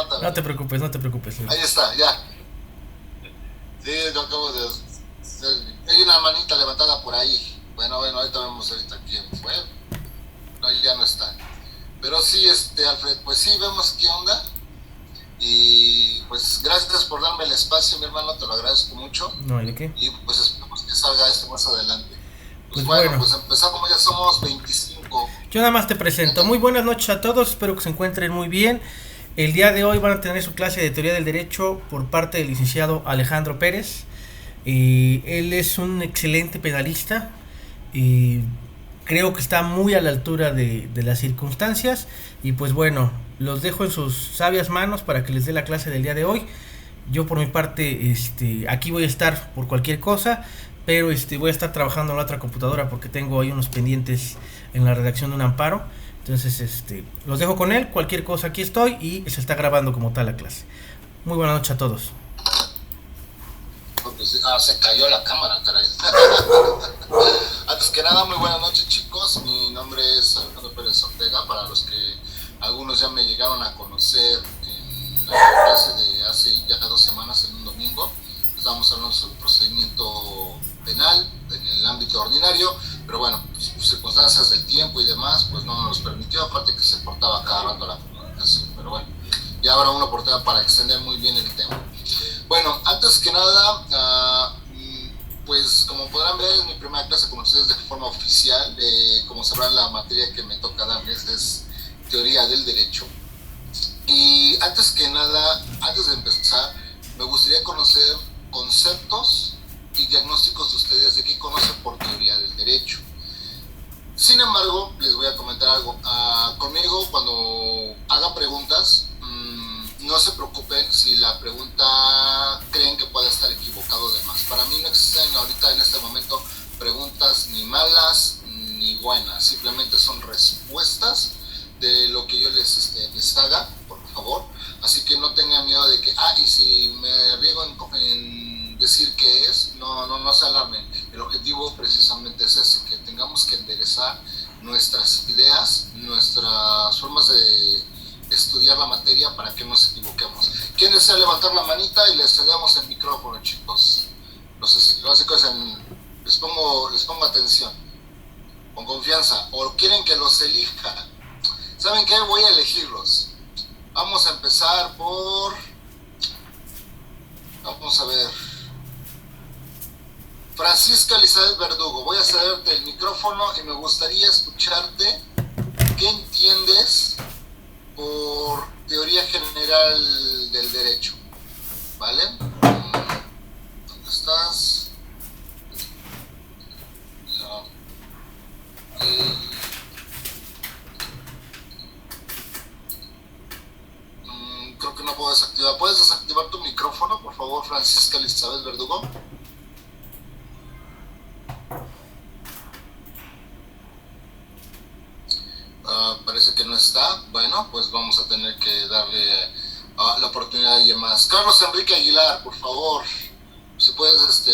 levántame. No te preocupes, no te preocupes. Ahí está, ya. Sí, lo acabo de... Hay una manita levantada por ahí. Bueno, ahorita vemos ahorita quién fue. No, ya no está. Pero sí, Alfred, pues sí, vemos qué onda. Y pues gracias por darme el espacio, mi hermano, te lo agradezco mucho. No hay de qué. Y pues esperamos que salga esto más adelante. Pues Pues bueno, bueno, pues empezamos, ya somos 25. yo nada más te presento. Muy buenas noches a todos, espero que se encuentren muy bien. El día de hoy van a tener su clase de teoría del derecho por parte del licenciado Alejandro Pérez. Él es un excelente penalista y creo que está muy a la altura de las circunstancias. Y pues bueno, los dejo en sus sabias manos para que les dé la clase del día de hoy. Yo por mi parte, aquí voy a estar por cualquier cosa, pero voy a estar trabajando en la otra computadora porque tengo ahí unos pendientes en la redacción de un amparo. Entonces, los dejo con él, cualquier cosa aquí estoy y se está grabando como tal la clase. Muy buena noche a todos. Se cayó la cámara, caray. Antes que nada, muy buenas noches, chicos. Mi nombre es Alejandro Pérez Ortega. Para los que algunos ya me llegaron a conocer en la clase de hace ya 2 semanas, en un domingo, estábamos hablando sobre el procedimiento penal en el ámbito ordinario, pero bueno, pues, circunstancias del tiempo y demás, pues no nos permitió, aparte que se cortaba cada rato la comunicación, pero bueno, ya habrá una oportunidad para extender muy bien el tema. Bueno, antes que nada, pues como podrán ver, es mi primera clase con ustedes de forma oficial. Como sabrán, la materia que me toca darles es teoría del derecho. Y antes que nada, antes de empezar, me gustaría conocer conceptos y diagnósticos de ustedes de qué conocen por teoría del derecho. Sin embargo, les voy a comentar algo. Conmigo, cuando haga preguntas, no se preocupen si la pregunta creen que puede estar equivocado o demás. Para mí no existen ahorita en este momento preguntas ni malas ni buenas. Simplemente son respuestas de lo que yo les haga, por favor. Así que no tengan miedo de que, y si me riego en decir qué es, no se alarmen. El objetivo precisamente es ese, que tengamos que enderezar nuestras ideas, nuestras formas de estudiar la materia para que no nos equivoquemos. ¿Quién desea levantar la manita y les cedemos el micrófono, chicos? Los básicos les pongo atención, con confianza, o quieren que los elija. ¿Saben qué? Voy a elegirlos. Vamos a empezar por... Vamos a ver. Francisca Elizabeth Verdugo, voy a cederte el micrófono y me gustaría escucharte. ¿Qué entiendes por teoría general del derecho? ¿Vale? ¿Dónde estás? No. Creo que no puedo desactivar. ¿Puedes desactivar tu micrófono, por favor, Francisca Elizabeth Verdugo? Parece que no está. Bueno, pues vamos a tener que darle la oportunidad a alguien más. Carlos Enrique Aguilar, por favor, si puedes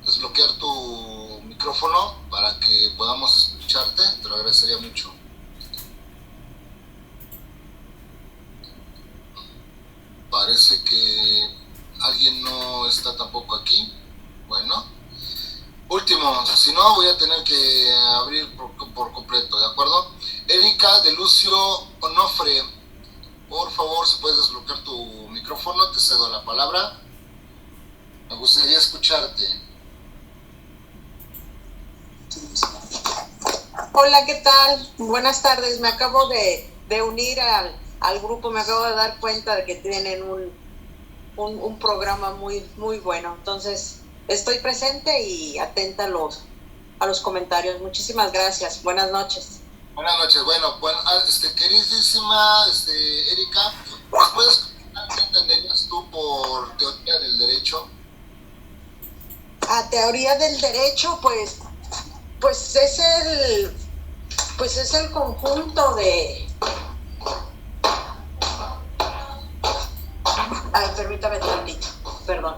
desbloquear tu micrófono para que podamos escucharte, te lo agradecería mucho. Parece que alguien no está tampoco aquí. Bueno, último, si no voy a tener que abrir por completo, ¿de acuerdo? Erika de Lucio Onofre, por favor, si puedes desbloquear tu micrófono, te cedo la palabra. Me gustaría escucharte. Hola, ¿qué tal? Buenas tardes, me acabo de unir al grupo, me acabo de dar cuenta de que tienen un programa muy, muy bueno. Entonces, estoy presente y atenta a los comentarios. Muchísimas gracias. Buenas noches. Buenas noches. Bueno, queridísima Erika, ¿nos puedes comentar qué entenderías tú por teoría del derecho? Teoría del derecho, pues es el conjunto de... permítame tantito, perdón.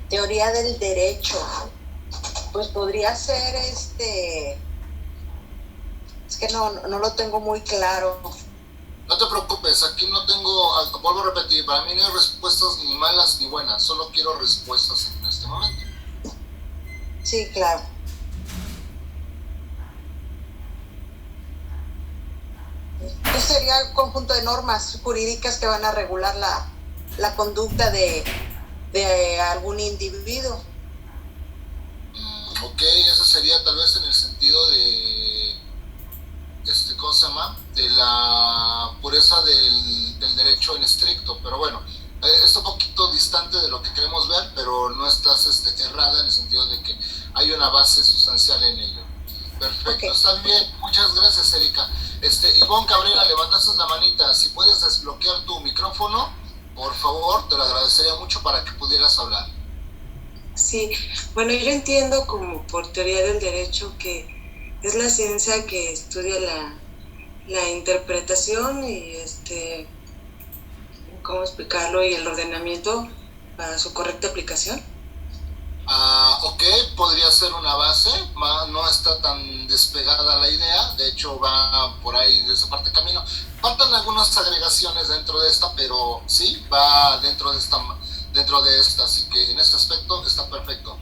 Teoría del derecho, pues podría ser es que no lo tengo muy claro. No te preocupes, aquí no tengo, vuelvo a repetir, para mí no hay respuestas ni malas ni buenas, solo quiero respuestas en este momento. Sí, claro. Pues sería el conjunto de normas jurídicas que van a regular la conducta de algún individuo. Ok, eso sería tal vez en el sentido de, ¿cómo se llama? De la pureza del derecho en estricto, pero bueno, está un poquito distante de lo que queremos ver, pero no estás errada en el sentido de que hay una base sustancial en ello. Perfecto, okay. Está bien, muchas gracias, Erika. Ivonne Cabrera, levantaste la manita, si puedes desbloquear tu micrófono, por favor, te lo agradecería mucho para que pudieras hablar. Sí, bueno, yo entiendo como por teoría del derecho que es la ciencia que estudia la interpretación y ¿cómo explicarlo? Y el ordenamiento para su correcta aplicación. Ok, podría ser una base, no está tan despegada la idea, de hecho va por ahí de esa parte del camino. Faltan algunas agregaciones dentro de esta, pero sí, va dentro de esta, así que en este aspecto está perfecto.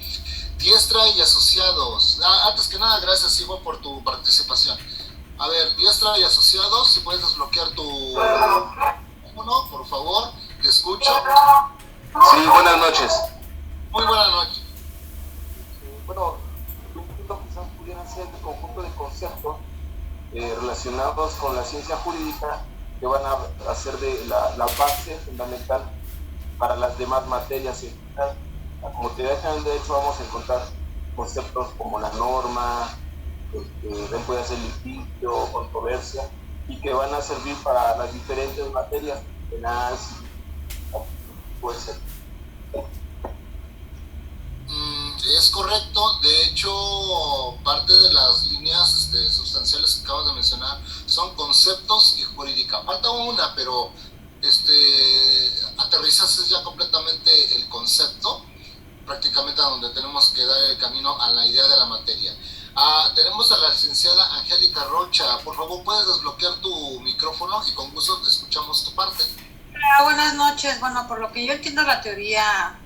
Diestra y asociados. Antes que nada, gracias, Ivo, por tu participación. A ver, Diestra y asociados, si puedes desbloquear tu teléfono, por favor, te escucho. Sí, buenas noches. Muy buenas noches. Bueno, yo entiendo que quizás pudieran ser el conjunto de conceptos relacionados con la ciencia jurídica que van a ser de la base fundamental para las demás materias. Como te dejan el derecho, vamos a encontrar conceptos como la norma, puede ser litigio, controversia, y que van a servir para las diferentes materias penales, puede ser. Es correcto, de hecho parte de las líneas sustanciales que acabas de mencionar son conceptos y jurídica. Falta una, pero aterrizas ya completamente el concepto, prácticamente a donde tenemos que dar el camino a la idea de la materia. Tenemos a la licenciada Angélica Rocha, por favor puedes desbloquear tu micrófono y con gusto te escuchamos tu parte. Buenas noches, bueno, por lo que yo entiendo la teoría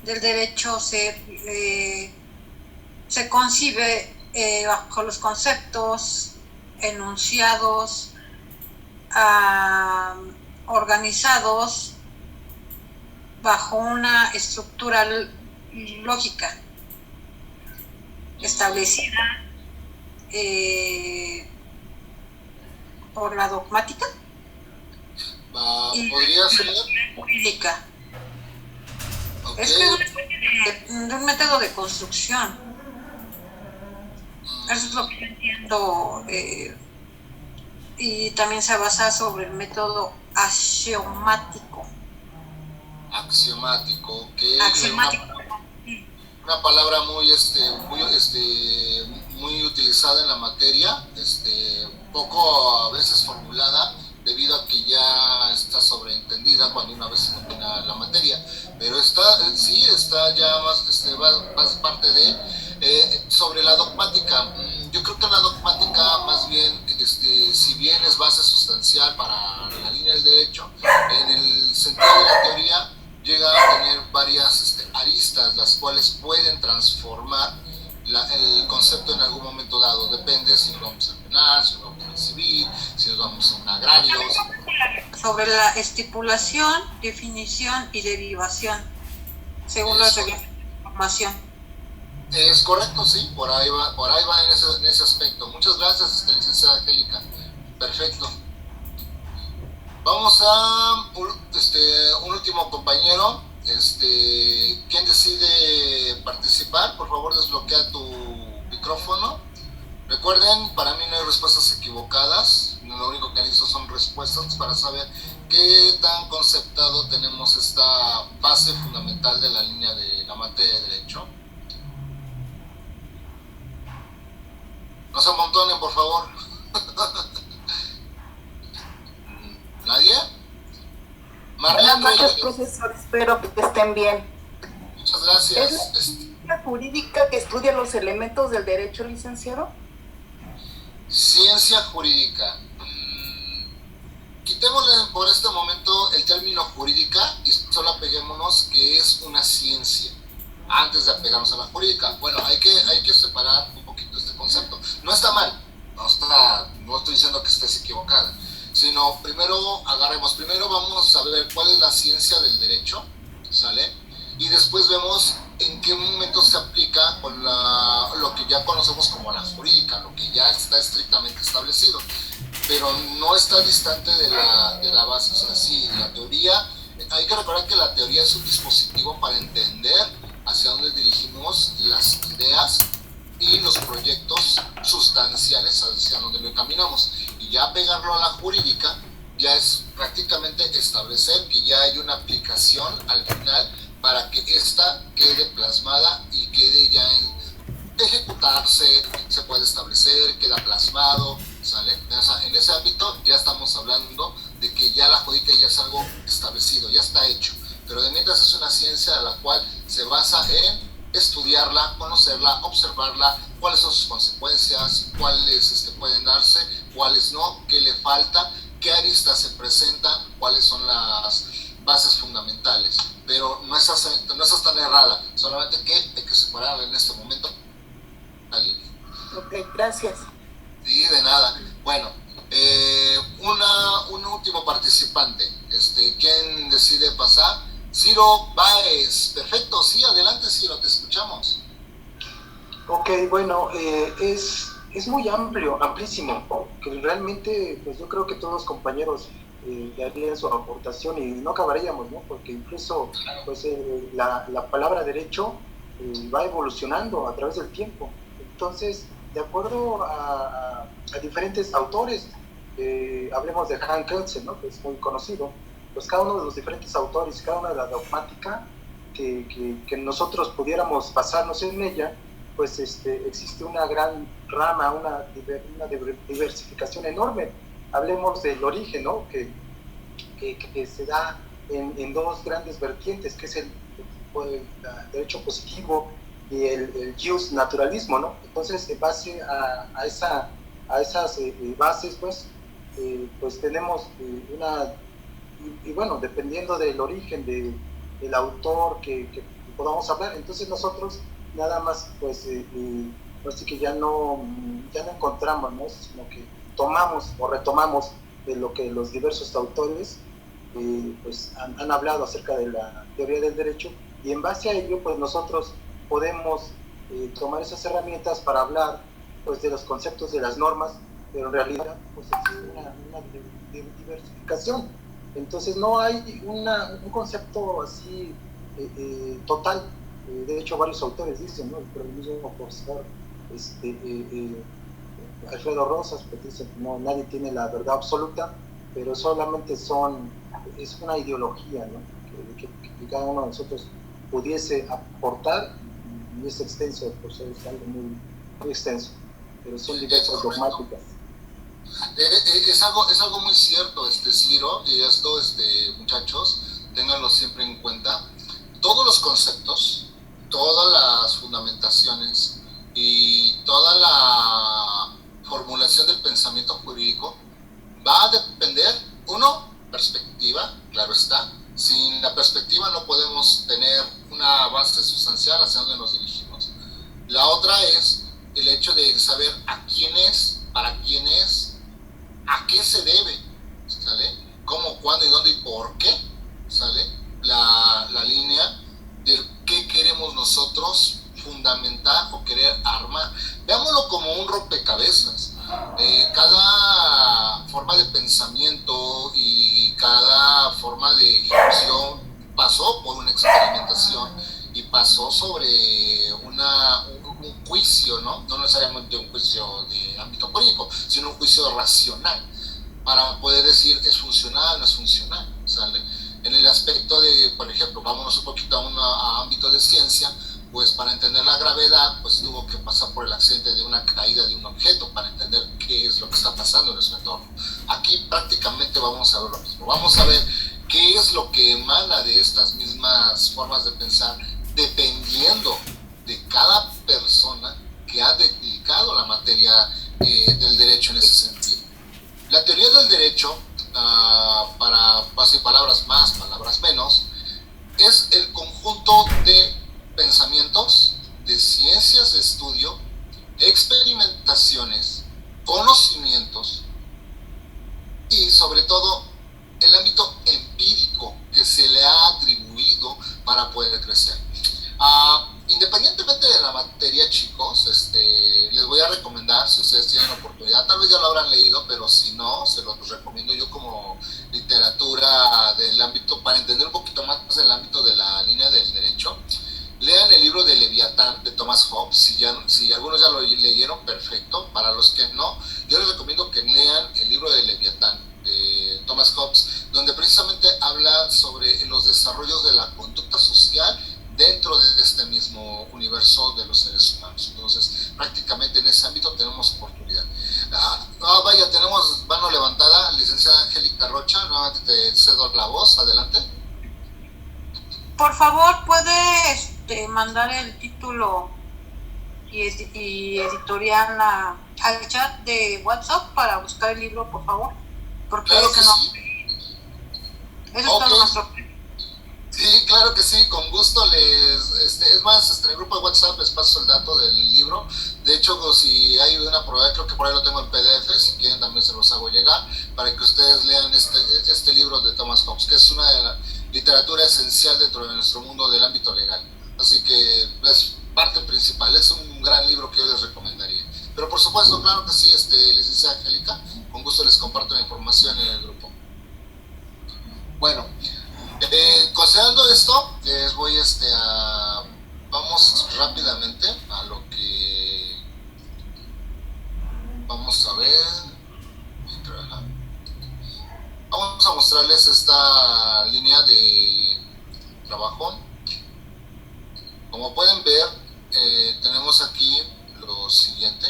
del derecho se concibe bajo los conceptos enunciados, organizados bajo una estructura lógica establecida por la dogmática y podría ser jurídica. Okay. Es que es una especie de un método de construcción. Eso es lo que yo entiendo. Y también se basa sobre el método axiomático. Axiomático, ok. Axiomático. Una palabra muy utilizada en la materia, poco a veces formulada, debido a que ya está sobreentendida cuando una vez se domina la materia, pero está ya más parte de sobre la dogmática. Yo creo que la dogmática más bien, si bien es base sustancial para la línea del derecho, en el sentido de la teoría llega a tener varias aristas, las cuales pueden transformar el concepto en algún momento dado. Depende si nos vamos a penal, si nos vamos a civil, si nos vamos a un agrario. Sobre la estipulación, definición y derivación, según las reglas de información. Es correcto, sí, por ahí va en ese aspecto. Muchas gracias, licenciada Angélica. Perfecto. Vamos a un último compañero. ¿Quién decide participar? Por favor, desbloquea tu micrófono. Recuerden, para mí no hay respuestas equivocadas. Lo único que necesito son respuestas para saber qué tan conceptado tenemos esta base fundamental de la línea de la materia de derecho. No se amontonen, por favor. ¿Nadie? Buenas noches, profesor. Espero que estén bien. Muchas gracias. ¿Es la ciencia jurídica que estudia los elementos del derecho, licenciado? Ciencia ciencia jurídica. Quitémosle por este momento el término jurídica y solo apeguémonos que es una ciencia antes de apegarnos a la jurídica. Bueno, hay que separar un poquito este concepto. No está mal, no estoy diciendo que estés equivocada, sino primero vamos a ver cuál es la ciencia del derecho, ¿sale? Y después vemos en qué momento se aplica con lo que ya conocemos como la jurídica, lo que ya está estrictamente establecido, pero no está distante de la base. O sea, sí, la teoría, hay que recordar que la teoría es un dispositivo para entender hacia dónde dirigimos las ideas y los proyectos sustanciales hacia donde lo encaminamos. Y ya pegarlo a la jurídica ya es prácticamente establecer que ya hay una aplicación al final para que ésta quede plasmada y quede ya en ejecutarse, se puede establecer, queda plasmado, ¿sale? O sea, en ese ámbito ya estamos hablando de que ya la jurídica ya es algo establecido, ya está hecho, pero de mientras es una ciencia a la cual se basa en estudiarla, conocerla, observarla, cuáles son sus consecuencias, cuáles pueden darse, cuáles no, qué le falta, qué aristas se presentan, cuáles son las bases fundamentales. Pero no estás tan errada, solamente que hay que separarla en este momento. Ok, gracias. Sí, de nada. Bueno, un último participante. ¿Quién decide pasar? Ciro Báez. Perfecto, sí, adelante Ciro, te escuchamos. Ok, bueno, es muy amplísimo, que realmente pues yo creo que todos los compañeros darían su aportación y no acabaríamos, ¿no? Porque incluso pues la palabra derecho va evolucionando a través del tiempo. Entonces, de acuerdo a diferentes autores, hablemos de Hans Kelsen, ¿no? Que es muy conocido, pues cada uno de los diferentes autores, cada una de la dogmática que nosotros pudiéramos basarnos en ella, pues existe una gran rama, una diversificación enorme. Hablemos del origen, ¿no? que se da en dos grandes vertientes, que es el derecho positivo y el jus naturalismo, ¿no? Entonces, en base a esas bases, pues tenemos y bueno, dependiendo del origen del autor que podamos hablar, entonces nosotros nada más, pues así que ya no encontramos, ¿no? Sino que tomamos o retomamos de lo que los diversos autores pues han hablado acerca de la teoría del derecho, y en base a ello pues nosotros podemos tomar esas herramientas para hablar pues de los conceptos de las normas, pero en realidad pues existe una diversificación. Entonces no hay un concepto así total. De hecho, varios autores dicen, ¿no? El mismo profesor Alfredo Rosas pues dice que no, nadie tiene la verdad absoluta, pero solamente es una ideología, ¿no? que cada uno de nosotros pudiese aportar, y es extenso, pues es algo muy, muy extenso, pero son diversas dogmáticas. Es algo muy cierto, Ciro, y esto, muchachos, ténganlo siempre en cuenta. Todos los conceptos, todas las fundamentaciones y toda la formulación del pensamiento jurídico va a depender, uno, perspectiva, claro está. Sin la perspectiva no podemos tener una base sustancial hacia dónde nos dirigimos. La otra es el hecho de saber a quién es, para quién es, a qué se debe, ¿sale? Cómo, cuándo y dónde y por qué, ¿sale? La línea de qué queremos nosotros fundamentar o querer armar. Veámoslo como un rompecabezas. Cada forma de pensamiento y cada forma de ejecución pasó por una experimentación y pasó sobre un juicio, ¿no? No necesariamente un juicio de ámbito jurídico, sino un juicio racional, para poder decir es funcional o no es funcional, ¿sale? En el aspecto de, por ejemplo, vámonos un poquito a ámbito de ciencia, pues para entender la gravedad, pues tuvo que pasar por el accidente de una caída de un objeto para entender qué es lo que está pasando en nuestro entorno. Aquí prácticamente vamos a ver lo mismo. Vamos a ver qué es lo que emana de estas mismas formas de pensar, dependiendo de cada persona que ha simplificado la materia del derecho en ese sentido. La teoría del derecho, para así palabras más, palabras menos, es el conjunto de pensamientos, de ciencias de estudio, experimentaciones, conocimientos y sobre todo el ámbito empírico que se le ha atribuido para poder crecer. Independientemente de la materia, chicos, les voy a recomendar, si ustedes tienen oportunidad, tal vez ya lo habrán leído, pero si no, se los recomiendo yo como literatura del ámbito, para entender un poquito más del ámbito de la línea del derecho. Lean el libro de Leviatán de Thomas Hobbes. Si algunos ya lo leyeron, perfecto. Para los que no, yo les recomiendo que lean el libro de Leviatán de Thomas Hobbes, donde precisamente habla sobre los desarrollos de la conducta social dentro de este mismo universo de los seres humanos. Entonces, prácticamente en ese ámbito tenemos oportunidad. Vaya, tenemos mano levantada, licenciada Angélica Rocha, nuevamente te cedo la voz, adelante. Por favor, ¿puede mandar el título y editorial al chat de WhatsApp para buscar el libro, por favor? Porque claro que no. Sí. Eso okay. Es todo nuestro. Sí, claro que sí, con gusto es más, en el grupo de WhatsApp les paso el dato del libro. De hecho, si hay una prueba, creo que por ahí lo tengo en PDF, si quieren también se los hago llegar, para que ustedes lean este libro de Thomas Hobbes, que es una de la literatura esencial dentro de nuestro mundo del ámbito legal. Así que es parte principal, es un gran libro que yo les recomendaría. Pero por supuesto, claro que sí, licenciada Angélica, con gusto les comparto la información en el grupo. Bueno, considerando esto, les voy vamos rápidamente a lo que vamos a ver. Vamos a mostrarles esta línea de trabajo. Como pueden ver, tenemos aquí lo siguiente.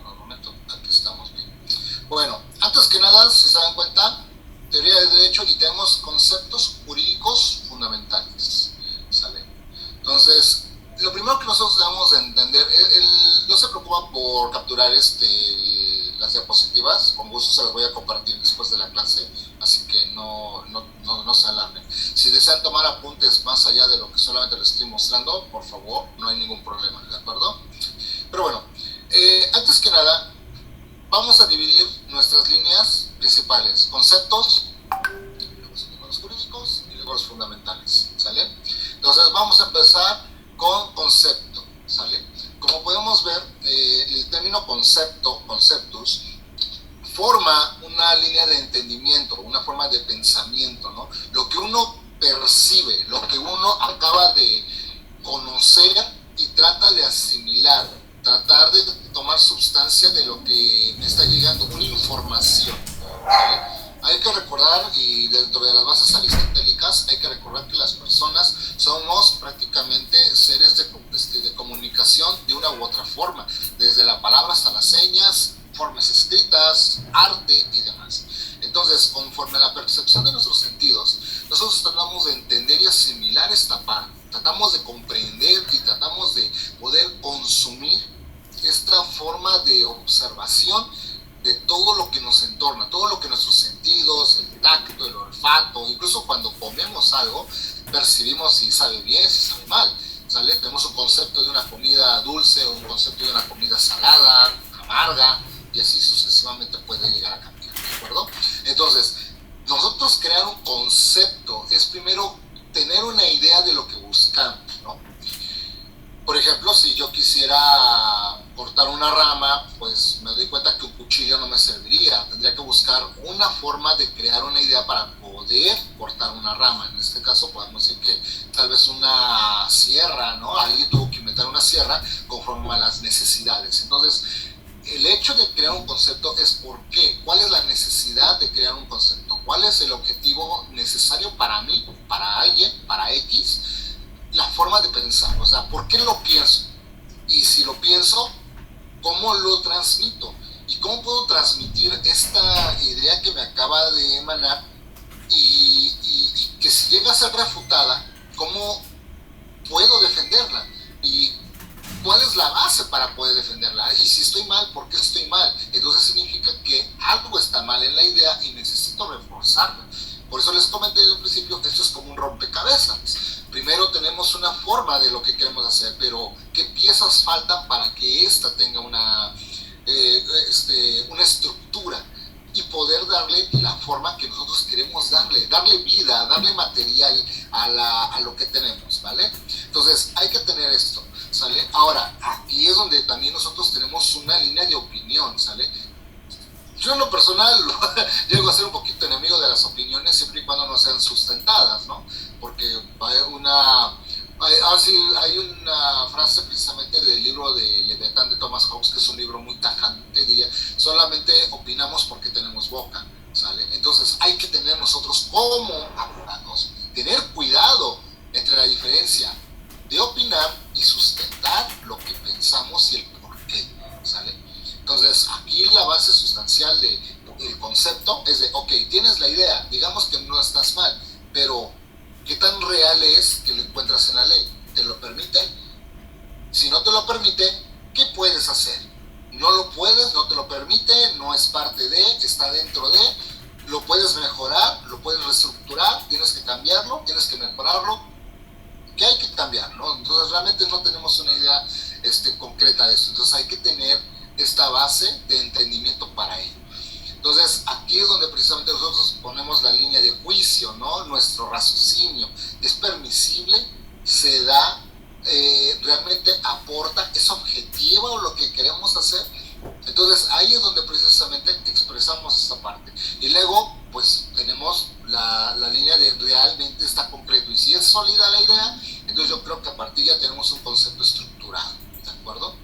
Un momento, aquí estamos bien. Bueno, antes que nada, si se dan cuenta, teoría del derecho y tenemos conceptos jurídicos fundamentales, ¿sale? Entonces, lo primero que nosotros debemos de entender, no se preocupa por capturar las diapositivas, con gusto se las voy a compartir después de la clase, así que no se alarmen. Si desean tomar apuntes más allá de lo que solamente les estoy mostrando, por favor, no hay ningún problema, ¿de acuerdo? Pero bueno, antes que nada, vamos a dividir nuestras líneas principales, conceptos, los jurídicos y luego los fundamentales, ¿sale? Entonces vamos a empezar con concepto, ¿sale? Como podemos ver, el término conceptus, forma una línea de entendimiento, una forma de pensamiento, ¿no? Lo que uno percibe, lo que uno acaba de conocer y trata de asimilar, tratar de tomar sustancia de lo que me está llegando, una información, ¿vale? Hay que recordar, y dentro de las bases aristotélicas, hay que recordar que las personas somos prácticamente seres de comunicación de una u otra forma, desde la palabra hasta las señas, formas escritas, arte y demás. Entonces, conforme a la percepción de nuestros sentidos, nosotros tratamos de entender y asimilar esta parte, tratamos de comprender y tratamos de poder consumir esta forma de observación de todo lo que nos entorna, todo lo que nuestros sentidos, el tacto, el olfato, incluso cuando comemos algo, percibimos si sabe bien, si sabe mal, ¿sale? Tenemos un concepto de una comida dulce, un concepto de una comida salada, amarga, y así sucesivamente puede llegar a cambiar, ¿de acuerdo? Entonces, nosotros crear un concepto es primero tener una idea de lo que buscamos, ¿no? Por ejemplo, si yo quisiera cortar una rama, pues me doy cuenta que un cuchillo no me serviría. Tendría que buscar una forma de crear una idea para poder cortar una rama. En este caso podemos decir que tal vez una sierra, ¿no? Alguien tuvo que inventar una sierra conforme a las necesidades. Entonces, el hecho de crear un concepto es por qué. ¿Cuál es la necesidad de crear un concepto? ¿Cuál es el objetivo necesario para mí, para alguien, para X? La forma de pensar, o sea, ¿por qué lo pienso? Y si lo pienso, ¿cómo lo transmito? ¿Y cómo puedo transmitir esta idea que me acaba de emanar y que si llega a ser refutada, cómo puedo defenderla? Y ¿cuál es la base para poder defenderla? Y si estoy mal, ¿por qué estoy mal? Entonces significa que algo está mal en la idea y necesito reforzarla. Por eso les comenté desde un principio que esto es como un rompecabezas. Primero tenemos una forma de lo que queremos hacer, pero ¿qué piezas faltan para que ésta tenga una estructura y poder darle la forma que nosotros queremos darle vida, darle material a lo que tenemos, ¿vale? Entonces hay que tener esto, ¿sale? Ahora, aquí es donde también nosotros tenemos una línea de opinión, ¿sale? Yo en lo personal llego a ser un poquito enemigo de las opiniones siempre y cuando no sean sustentadas, ¿no? Porque hay una frase precisamente del libro de Leviatán de Thomas Hobbes, que es un libro muy tajante, diría, solamente opinamos porque tenemos boca, ¿sale? Entonces hay que tener nosotros como abogados, tener cuidado entre la diferencia de opinar y sustentar lo que pensamos y el por qué, ¿sale? Entonces aquí la base sustancial del concepto es de, ok, tienes la idea, digamos que no estás mal, pero ¿qué tan real es que lo encuentras en la ley? ¿Te lo permite? Si no te lo permite, ¿qué puedes hacer? No lo puedes, no te lo permite, no es parte de, está dentro de, lo puedes mejorar, lo puedes reestructurar, tienes que cambiarlo, tienes que mejorarlo. ¿Qué hay que cambiar, no? Entonces realmente no tenemos una idea concreta de eso. Entonces hay que tener esta base de entendimiento para ello. Entonces aquí es donde precisamente nosotros ponemos la línea de juicio, ¿no? Nuestro raciocinio es permisible, se da, realmente aporta, es objetivo lo que queremos hacer. Entonces ahí es donde precisamente expresamos esta parte. Y luego pues tenemos la línea de realmente está completo, y si es sólida la idea, entonces yo creo que a partir ya tenemos un concepto estructurado, ¿de acuerdo?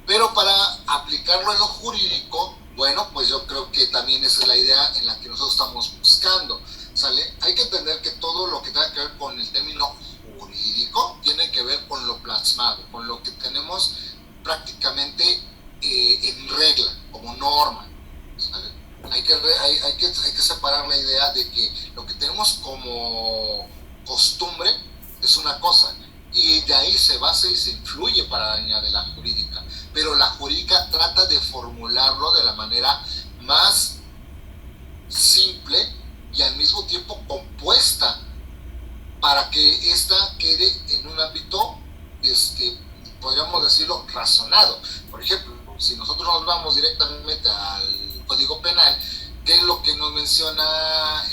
Pero para aplicarlo en lo jurídico, bueno, pues yo creo que también esa es la idea en la que nosotros estamos buscando, ¿sale? Hay que entender que todo lo que tenga que ver con el término jurídico tiene que ver con lo plasmado, con lo que tenemos prácticamente en regla, como norma, ¿sale? Hay que separar la idea de que lo que tenemos como costumbre es una cosa, y de ahí se basa y se influye para la línea de la jurídica, pero la jurídica trata de formularlo de la manera más simple y al mismo tiempo compuesta para que ésta quede en un ámbito, podríamos decirlo, razonado. Por ejemplo, si nosotros nos vamos directamente al Código Penal, ¿qué es lo que nos menciona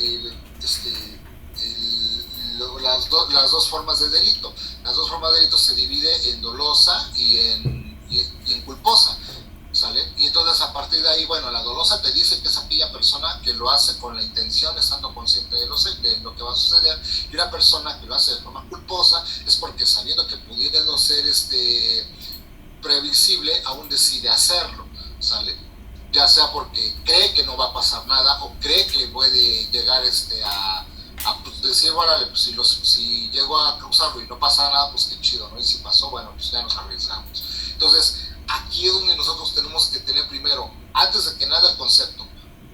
las dos formas de delito? Las dos formas de delito se divide en dolosa y en culposa, ¿sale? Y entonces a partir de ahí, bueno, la dolosa te dice que es aquella persona que lo hace con la intención, estando consciente de lo que va a suceder, y una persona que lo hace de forma culposa es porque sabiendo que pudiera no ser previsible, aún decide hacerlo, ¿sale? Ya sea porque cree que no va a pasar nada o cree que puede llegar pues decir, bueno, pues si llego a cruzarlo y no pasa nada, pues qué chido, ¿no? Y si pasó, bueno, pues ya nos arriesgamos. Entonces, aquí es donde nosotros tenemos que tener primero, antes de que nada, el concepto.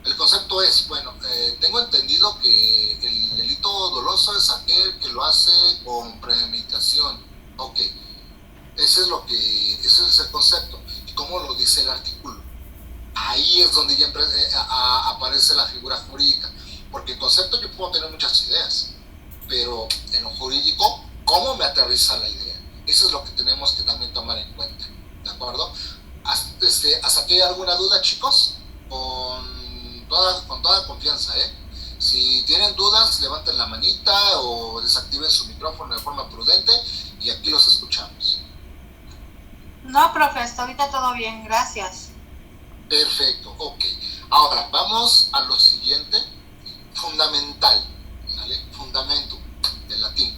El concepto es, bueno, tengo entendido que el delito doloso es aquel que lo hace con premeditación. Ok, ese es el concepto. ¿Y cómo lo dice el artículo? Ahí es donde ya aparece la figura jurídica. Porque el concepto yo puedo tener muchas ideas, pero en lo jurídico, ¿cómo me aterriza la idea? Eso es lo que tenemos que también tomar en cuenta, ¿de acuerdo? ¿Hasta aquí hay alguna duda, chicos? Con toda confianza, ¿eh? Si tienen dudas, levanten la manita o desactiven su micrófono de forma prudente y aquí los escuchamos. No, profe, hasta ahorita todo bien, gracias. Perfecto, ok. Ahora, vamos a lo siguiente. Fundamental, ¿vale? Fundamento, del latín.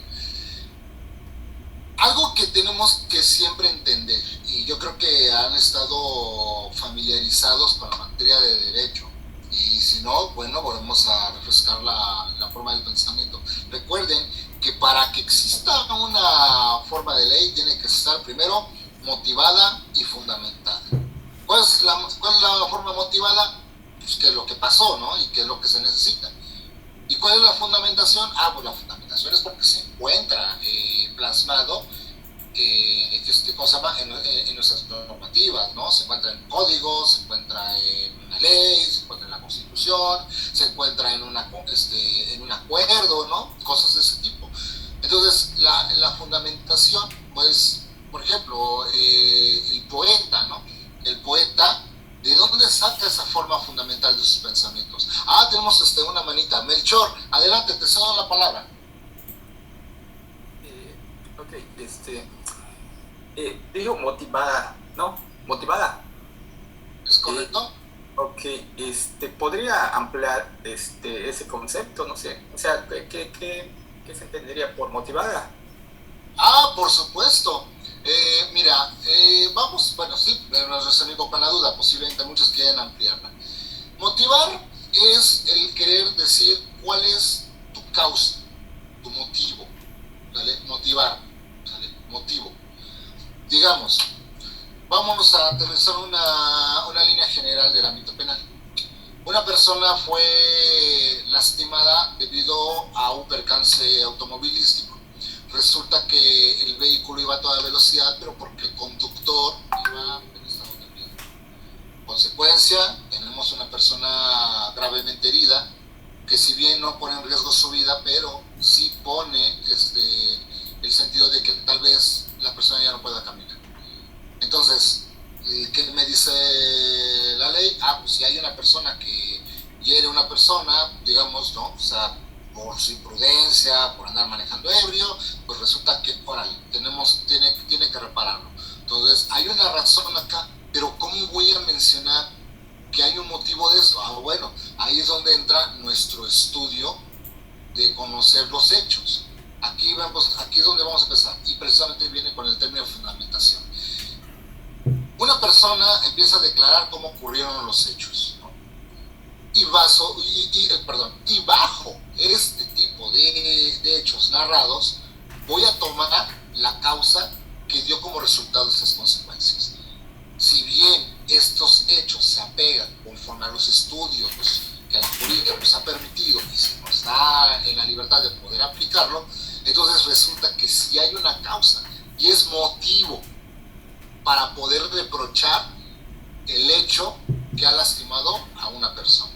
Algo que tenemos que siempre entender, y yo creo que han estado familiarizados con la materia de derecho, y si no, bueno, volvemos a refrescar la forma del pensamiento. Recuerden que para que exista una forma de ley tiene que estar primero motivada y fundamentada. ¿Cuál es la forma motivada? Pues qué es lo que pasó, ¿no? Y qué es lo que se necesita. ¿Y cuál es la fundamentación? Pues la fundamentación es porque se encuentra plasmado ¿cómo se llama? En nuestras normativas, ¿no? Se encuentra en códigos, se encuentra en una ley, se encuentra en la Constitución, se encuentra en un acuerdo, ¿no? Cosas de ese tipo. Entonces, la fundamentación, pues, por ejemplo, el poeta, ¿no? El poeta, ¿de dónde saca esa forma fundamental de sus pensamientos? Tenemos una manita. Melchor, adelante, te cedo la palabra. Digo motivada, ¿no? Motivada. ¿Es correcto? ¿Podría ampliar ese concepto? No sé. O sea, ¿qué se entendería por motivada? Por supuesto. Mira, bueno, sí, nos reunimos con la duda, posiblemente muchos quieren ampliarla. Motivar es el querer decir cuál es tu causa, tu motivo, ¿vale? Motivar, ¿vale? Motivo. Digamos, vámonos a aterrizar una línea general del ámbito penal. Una persona fue lastimada debido a un percance automovilístico. Resulta que el vehículo iba a toda velocidad, pero porque el conductor iba en estado de miedo. Consecuencia, tenemos una persona gravemente herida, que si bien no pone en riesgo su vida, pero sí pone el sentido de que tal vez la persona ya no pueda caminar. Entonces, ¿qué me dice la ley? Pues si hay una persona que hiere a una persona, digamos, ¿no? O sea, por su imprudencia, por andar manejando ebrio, pues resulta que, órale, tiene que repararlo. Entonces, hay una razón acá, pero ¿cómo voy a mencionar que hay un motivo de esto? Bueno, ahí es donde entra nuestro estudio de conocer los hechos. Aquí es donde vamos a empezar, y precisamente viene con el término de fundamentación. Una persona empieza a declarar cómo ocurrieron los hechos, ¿no? Y bajo este tipo de hechos narrados, voy a tomar la causa que dio como resultado estas consecuencias. Si bien estos hechos se apegan conforme a los estudios que la jurídica nos ha permitido y se nos da en la libertad de poder aplicarlo, entonces resulta que sí hay una causa y es motivo para poder reprochar el hecho que ha lastimado a una persona.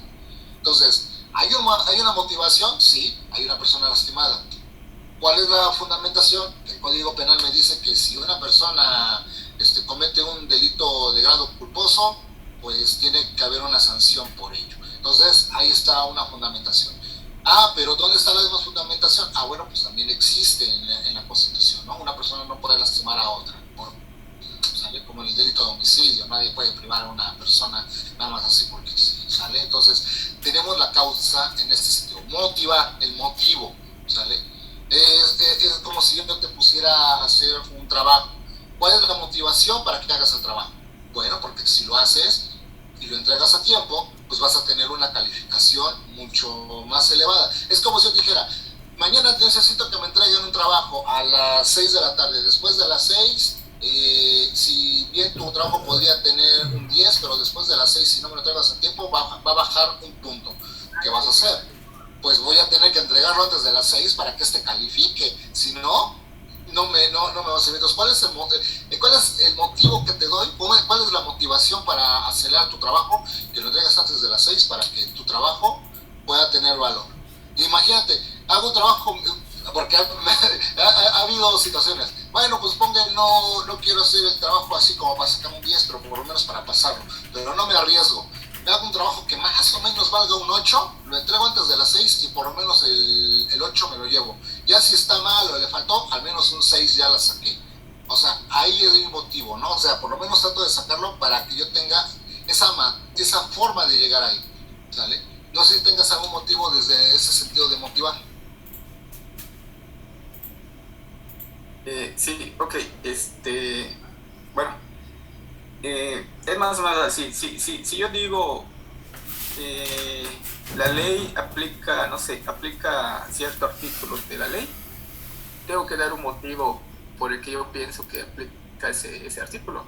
Entonces, ¿hay una motivación? Sí, hay una persona lastimada. ¿Cuál es la fundamentación? El Código Penal me dice que si una persona comete un delito de grado culposo, pues tiene que haber una sanción por ello. Entonces, ahí está una fundamentación. Pero ¿dónde está la demás fundamentación? Bueno, pues también existe en la Constitución, ¿no? Una persona no puede lastimar a otra, ¿sale? Como el delito de homicidio, nadie puede privar a una persona nada más así porque sí, ¿sale? Entonces, tenemos la causa en este sentido. Motivar, el motivo, ¿sale? Es como si yo te pusiera a hacer un trabajo. ¿Cuál es la motivación para que hagas el trabajo? Bueno, porque si lo haces y lo entregas a tiempo, pues vas a tener una calificación mucho más elevada. Es como si yo dijera, mañana necesito que me entreguen un trabajo a las 6 de la tarde. Después de las 6, si bien tu trabajo podría tener un 10, pero después de las 6, si no me lo entregas a tiempo, va a bajar un punto. ¿Qué vas a hacer? Pues voy a tener que entregarlo antes de las 6 para que califique. Si no, no me va a servir. Entonces, ¿cuál es el motivo que te doy? ¿Cuál es la motivación para acelerar tu trabajo? Que lo entregas antes de las 6 para que tu trabajo pueda tener valor. Imagínate, hago un trabajo, porque ha habido situaciones. Bueno, pues pongan, no quiero hacer el trabajo así como para sacar un 10, pero por lo menos para pasarlo. Pero no me arriesgo. Me hago un trabajo que más o menos valga un 8, lo entrego antes de las 6 y por lo menos el 8 me lo llevo. Ya si está mal o le faltó, al menos un 6 ya la saqué. O sea, ahí es mi motivo, ¿no? O sea, por lo menos trato de sacarlo para que yo tenga esa forma de llegar ahí, ¿sale? No sé si tengas algún motivo desde ese sentido de motivar. Sí, ok, bueno, es más o menos así. Si yo digo, la ley aplica, no sé, aplica ciertos artículos de la ley, tengo que dar un motivo por el que yo pienso que aplica ese artículo.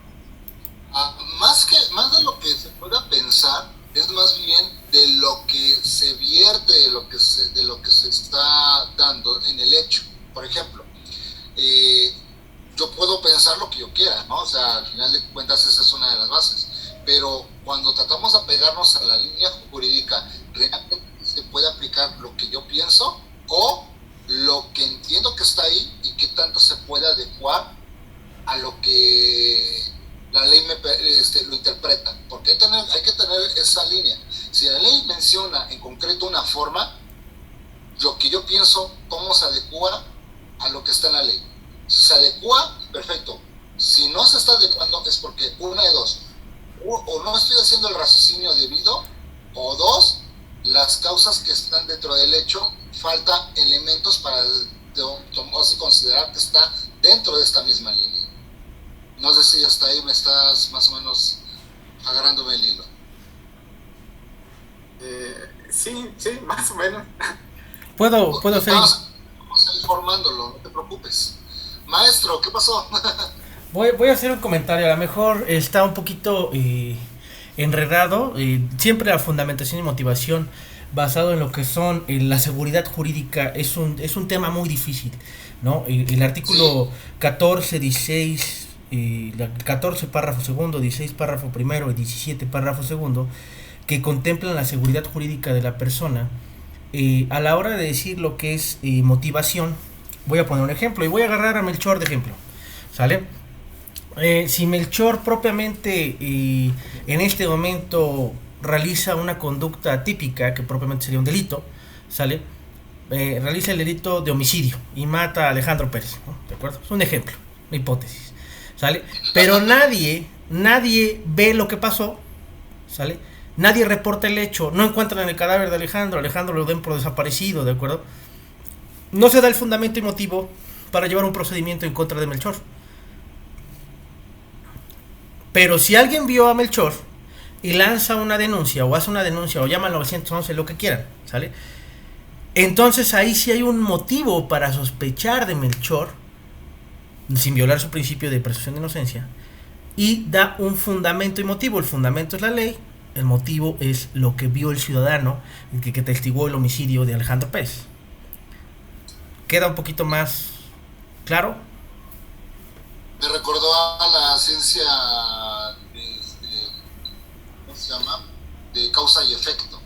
Más de lo que se pueda pensar, es más bien de lo que se vierte, de lo que se está dando en el hecho. Por ejemplo, yo puedo al final de cuentas esa es una de las bases. Pero cuando tratamos de apegarnos a la línea jurídica, ¿realmente se puede aplicar lo que yo pienso o lo que entiendo que está ahí y qué tanto se puede adecuar a lo que la ley lo interpreta? Porque hay que tener esa línea. Si la ley menciona en concreto una forma, lo que yo pienso, cómo se adecua a lo que está en la ley. Si se adecua, perfecto. Si no se está adecuando es porque una de dos, o no estoy haciendo el raciocinio debido, o dos, las causas que están dentro del hecho, falta elementos para considerar que está dentro de esta misma línea. No sé si hasta ahí me estás más o menos agarrándome el hilo. Sí, más o menos. Puedo hacer. Vamos a ir formándolo, no te preocupes. Maestro, ¿qué pasó? Voy a hacer un comentario, a lo mejor está un poquito enredado. Siempre la fundamentación y motivación basado en lo que son la seguridad jurídica es un tema muy difícil, ¿no? El artículo 14, 16, 14 párrafo segundo, 16 párrafo primero y 17 párrafo segundo, que contemplan la seguridad jurídica de la persona. A la hora de decir lo que es motivación, voy a poner un ejemplo y voy a agarrar a Melchor de ejemplo, ¿sale? Si Melchor propiamente en este momento realiza una conducta atípica, que propiamente sería un delito, ¿sale? Realiza el delito de homicidio y mata a Alejandro Pérez, ¿no? ¿De acuerdo? Es un ejemplo, una hipótesis, ¿sale? Pero nadie ve lo que pasó, ¿sale? Nadie reporta el hecho, no encuentran el cadáver de Alejandro lo den por desaparecido, ¿de acuerdo? No se da el fundamento y motivo para llevar un procedimiento en contra de Melchor. Pero si alguien vio a Melchor y lanza una denuncia o hace una denuncia o llama al 911, lo que quieran, ¿sale? Entonces ahí sí hay un motivo para sospechar de Melchor, sin violar su principio de presunción de inocencia, y da un fundamento y motivo. El fundamento es la ley, el motivo es lo que vio el ciudadano que testiguó el homicidio de Alejandro Pérez. ¿Queda un poquito más claro? Me recordó a la ciencia ¿cómo se llama? De causa y efecto.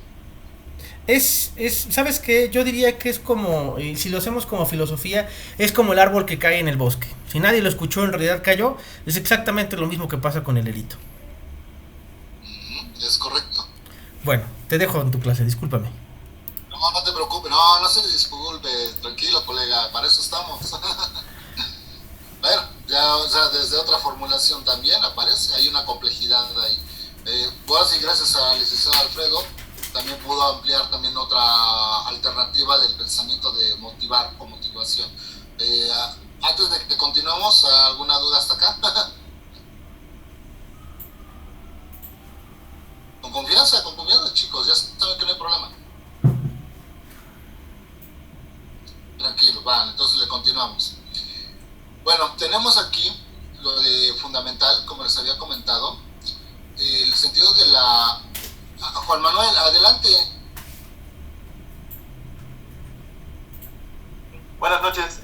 ¿Sabes qué? Yo diría que es como, si lo hacemos como filosofía, es como el árbol que cae en el bosque. Si nadie lo escuchó, en realidad cayó. Es exactamente lo mismo que pasa con el delito. Es correcto. Bueno, te dejo en tu clase, discúlpame. No te preocupes, no se disculpe, tranquilo colega, para eso estamos. Bueno, ya, o sea, desde otra formulación también aparece, hay una complejidad ahí. Pues, y gracias al licenciado Alfredo, también pudo ampliar también otra alternativa del pensamiento de motivar o motivación. Antes de que continuemos, ¿alguna duda hasta acá? Con confianza, chicos, ya saben que no hay problema. Tranquilo, vale, entonces le continuamos. Bueno, tenemos aquí lo de fundamental, como les había comentado, el sentido de la... Juan Manuel, adelante. Buenas noches,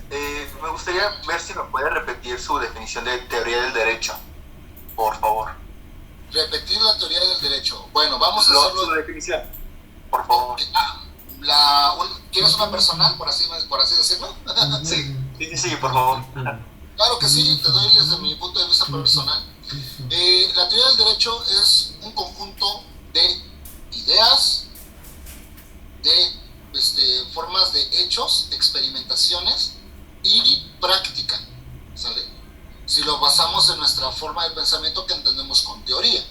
me gustaría ver si me puede repetir su definición de teoría del derecho, por favor. Repetir la teoría del derecho. Bueno, vamos a hacerlo... Su definición, por favor. ¿Quieres una personal, por así decirlo? Sí, por favor. Claro que sí, te doy desde mi punto de vista personal. La teoría del derecho es un conjunto de ideas, de formas de hechos, experimentaciones y práctica, ¿sale? Si lo basamos en nuestra forma de pensamiento que entendemos con teoría.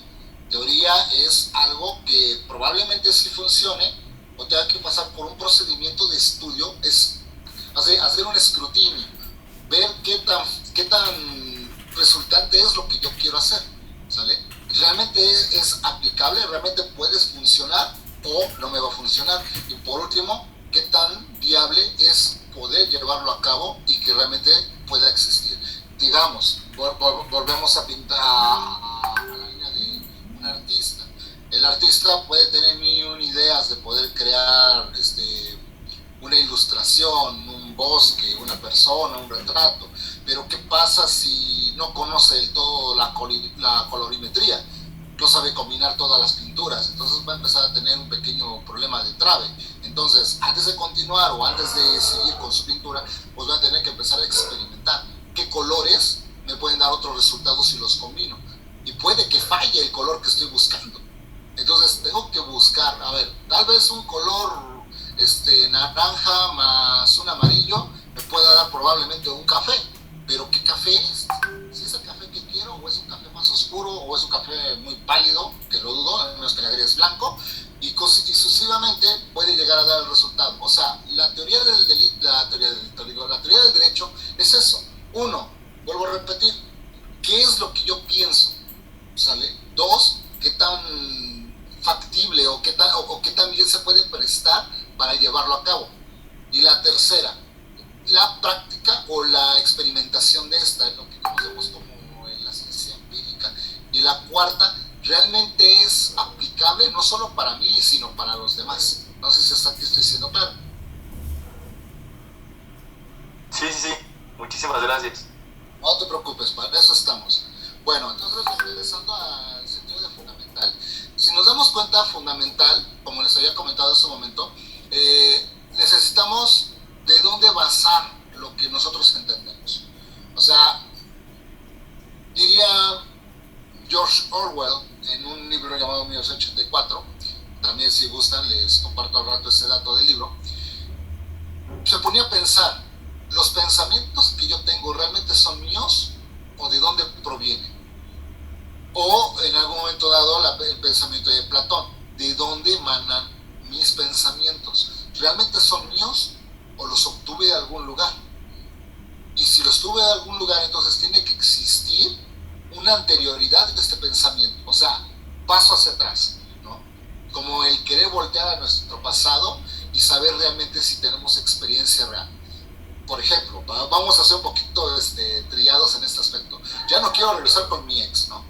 Teoría es algo que probablemente sí funcione o tenga que pasar por un procedimiento de estudio, es hacer un escrutinio, ver qué tan resultante es lo que yo quiero hacer, ¿sale? Realmente es aplicable, realmente puedes funcionar o no me va a funcionar. Y por último, qué tan viable es poder llevarlo a cabo y que realmente pueda existir. Digamos, volvemos a pintar a la línea de un artista. El artista puede tener mil y un ideas de poder crear una ilustración, un bosque, una persona, un retrato, pero ¿qué pasa si no conoce del todo la colorimetría, no sabe combinar todas las pinturas, entonces va a empezar a tener un pequeño problema de trave. Entonces, antes de continuar o antes de seguir con su pintura, pues va a tener que empezar a experimentar qué colores me pueden dar otros resultados si los combino. Y puede que falle el color que estoy buscando. Entonces, tengo que buscar, a ver, tal vez un color naranja más un amarillo me pueda dar probablemente un café, pero ¿qué café es? Si es el café que quiero, o es un café más oscuro, o es un café muy pálido, que lo dudo, a menos que le agregues blanco, y sucesivamente puede llegar a dar el resultado. O sea, la teoría del derecho es eso. Uno, vuelvo a repetir, ¿qué es lo que yo pienso? ¿Sale? Dos, ¿qué tan factible o qué tan bien se puede prestar para llevarlo a cabo? Y la tercera, la práctica o la experimentación de esta, lo que conocemos como la ciencia empírica. Y la cuarta, realmente es aplicable no solo para mí, sino para los demás. No sé si hasta aquí estoy siendo claro. Sí. Muchísimas gracias. No te preocupes, para eso estamos. Bueno, entonces regresando al sentido de fundamental. Si nos damos cuenta, fundamental, como les había comentado en su momento, necesitamos de dónde basar lo que nosotros entendemos. O sea, diría George Orwell en un libro llamado 1984, también si gustan les comparto al rato ese dato del libro, se ponía a pensar, ¿los pensamientos que yo tengo realmente son míos o de dónde provienen? O en algún momento dado el pensamiento de Platón, ¿de dónde emanan mis pensamientos? ¿Realmente son míos o los obtuve de algún lugar? Y si los tuve de algún lugar, entonces tiene que existir una anterioridad de este pensamiento, o sea, paso hacia atrás, ¿no? Como el querer voltear a nuestro pasado y saber realmente si tenemos experiencia real. Por ejemplo, vamos a ser un poquito trillados en este aspecto. Ya no quiero regresar con mi ex, ¿no?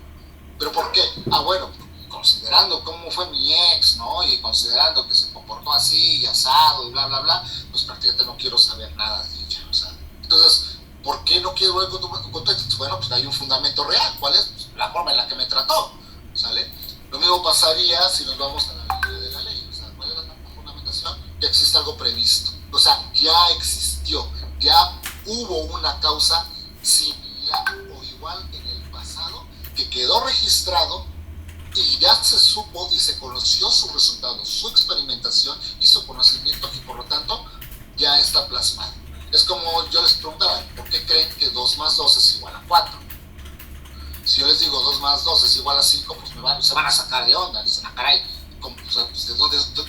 ¿Pero por qué? Bueno, considerando cómo fue mi ex, ¿no? Y considerando que se comportó así y asado y bla, bla, bla, pues prácticamente no quiero saber nada de ella, o sea. Entonces, ¿por qué no quiero ver con tu ex? Bueno, pues hay un fundamento real. ¿Cuál es? Pues la forma en la que me trató, ¿sale? Lo mismo pasaría si nos vamos a la línea de la ley. O sea, ¿cuál es la fundamentación? Ya existe algo previsto. O sea, ya existió, ya hubo una causa similar o igual en el pasado que quedó registrado y ya se supo y se conoció su resultado, su experimentación y su conocimiento, y por lo tanto ya está plasmado. Es como yo les preguntaba, ¿por qué creen que 2 más 2 es igual a 4? Si yo les digo 2 más 2 es igual a 5, pues se van a sacar de onda, dicen, caray, o sea, pues,